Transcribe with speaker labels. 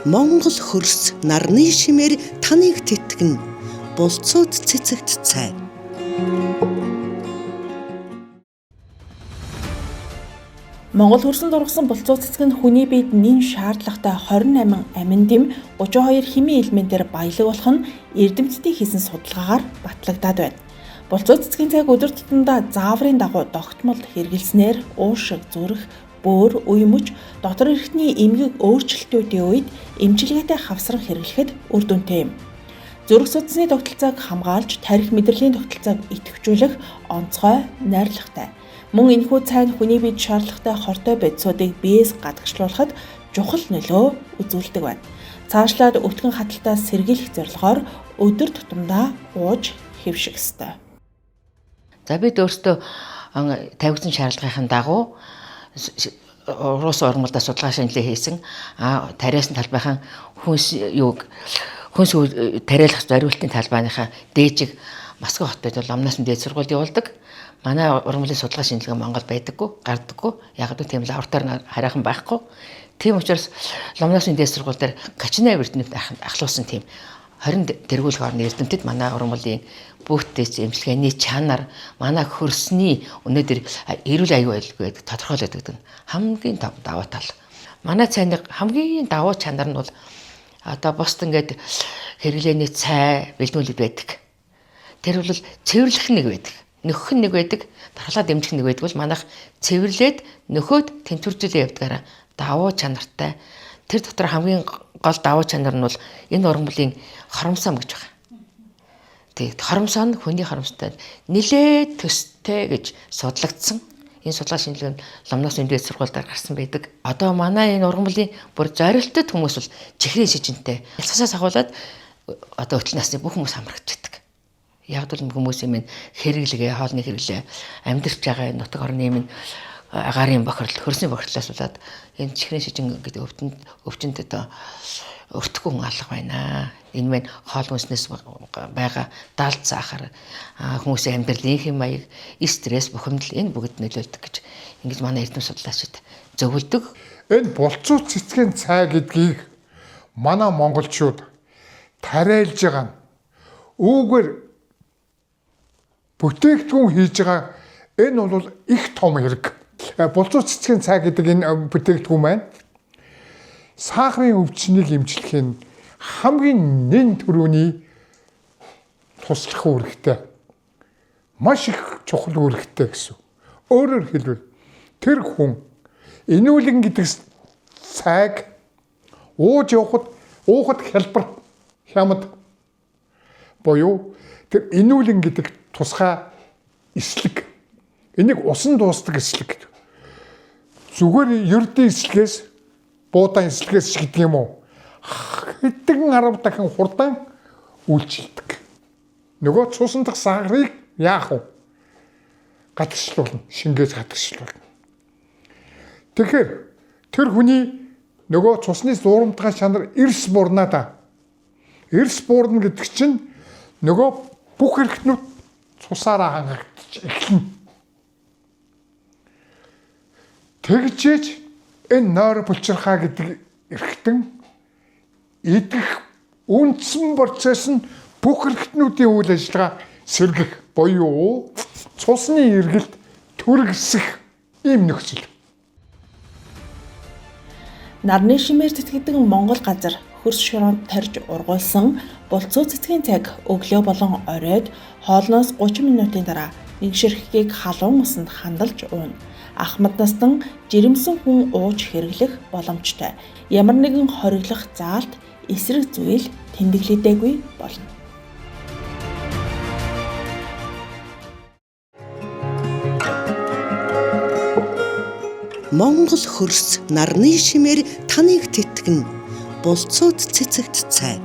Speaker 1: Монгол хөрс нарны шимээр таныг тэтгэн. Болцоод цэцэгт цай.
Speaker 2: Монгол хөрсөнд ургасан болцоо цэцэг нь хүний биед нэн шаардлагатай 28 амин дэм 32 химийн элементээр баялаг болох нь эрдэмтдийн хийсэн судалгаагаар батлагдаад байна. Болцоо цэцгийн цайг өдөр тутамдаа зааврын дагуу тогтмол хэрэглэснээр уушиг, зүрх, бөөр, үе мөч дотор эрхтний эмгэг өөрчлөлтүүдийн үед эмчилгээтэй хавсран хэрэглэхэд үр дүнтэй юм. Зүрх судасны тогтолцоог хамгаалж, тарих мэдрэлийн тогтолцоог идэвхжүүлэх онцгой, найрлагатай. Мөн энэхүү цай нь хүний биед шаардлагатай хортой бодисуудыг биеэс гадагшлуулахад чухал нөлөө үзүүлдэг байна. Цаашлаад өвтгөн хаталтаас сэргийлэх зорилгоор өдөр тутамдаа ууж хэвших ёстой.
Speaker 3: За бид өөрсдөө тавигдсан шаардлагын дагуу Рус ургамалдаа судалгаа шинжилгээ хийсэн тариасан талбайхан хүнс тариалах зориултын талбайныхаа дээжиг Москва хотод бол амнаас нь дээд сургууль явуулдаг. Манай ургамлын судалгаа шинжилгээ Монгол байдаггүй, гардаггүй. Яг л тийм лаборатори хараахан байхгүй. Тийм учраас Ломноос дээд сургууль дээр Качина эрдэмтэд ахлуулсан тийм 20 тэргүүлэх орны эрдэмтэд манай ургамлын бүтэц эмчилгээний чанар, манай хөрсний өнөөдөр эрүүл аюул гэдэг тодорхойлоод өгдөг. Хамгийн даваа тал. Манай цайны хамгийн даваа чанар нь бол одоо босд ингээд хэрэглээний цай бэлдүүлээд байдаг. Тэр бол цэвэрлэх нэг байдаг. Нөхөх нэг байдаг, дархлаа дэмжих нэг байдаг бол манайх цэвэрлээд нөхөөд тэнцвэржүүлээ явдгаараа давуу чанартай. Тэр дотор хамгийн гол давуу чанар нь бол энэ ургамлын хоромсоо гэж байна. Тэгээд хоромсоо нь хүний хоромстой нэлээд төстэй гэж судлагдсан. Энэ судалгаа шинжилгээ нь Ломноос дээд сургуульдаар гарсан байдаг. Одоо манай энэ ургамлын бүр зорилттой хүмүүс бол чихрийн шижинтэй. Ялцсаас ахуулаад одоо өтөл насны бүх хүмүүс хамрагддаг. Яг л хүмүүсийн минь хэрэглэгээ, хоолны хэрэглээ, амьдарч байгаа нутаг орны минь агарын бохирдол, хөрсний бохирдлоос болоод энэ чихрийн шижин гэдэг өвчнөд одоо өртөхгүй хүн алга байна. Энэ мань хоол хүнснээс байгаа далд сахар, хүмүүсийн амьдралын хэм маяг, стресс, бухимдал энэ бүгд нөлөөлдөг гэж ингэж манай эрдэм судлаачид зөвлөдөг.
Speaker 4: Энэ болцоо цэцгийн цай гэдгийг манай монголчууд тариалж байгаа нь үүгээр бүтээгдэхүүн хийж байгаа энэ бол их том хэрэг. Болцоо цэцгийн цай гэдэг энэ бүтээгдэхүүн маань сахарын өвчнийг эмчлэхийн хамгийн нэн төрөний туслах үүрэгтэй. Маш их чухал үүрэгтэй гэсэн. Өөрөөр хэлбэл тэр хүн энүүлэн гэдэг цайг уухад хялбар хямд боёо тэр энүүлэн гэдэг тусгай эслэг. Энийг усан дуустдаг эслэг гэдэг. Зүгээр ердийн эслэгээс буудаан эслэгээс гэдэг юм уу? Хэдэн 10 дахин хурдан үйлчилдэг. Нөгөө цуусан дах сахарыг яах вэ? Гадагшлуулна, шингээж гадагшлуулна. Тэгэхээр тэр хүний нөгөө цусны зуурамтгай чанар эрс буурнаа да. Эрс буурна гэдэг чинь нөгөө бүх эрхтнүүд цусаараа хангагдчих эхэлнэ. Тэгжээж энэ нойр булчирхаа гэдэг эрхтэн идэх үндсэн процесс нь бүх эрхтнүүдийн үйл ажиллагаа сэргэх буюу цусны эргэлт түргэсэх ийм нөхцөл.
Speaker 2: Нарны шимээр тэтгэдэг Монгол газар хөрс шороонд тарьж ургуулсан болцоо цэцгийн цайг өглөө болон оройд хоолноос 30 минутын дараа нэг ширхгийг халуун усанд хандалж ууна. Ахмад настан жирэмсэн хүн ууж хэрэглэх боломжтой. Ямар нэгэн хориглох заалт, эсрэг зүйл тэмдэглэдэггүй болно.
Speaker 1: Монгол хөрс нарны шимээр таныг тэтгэн. Болцоод цэцэгт цай.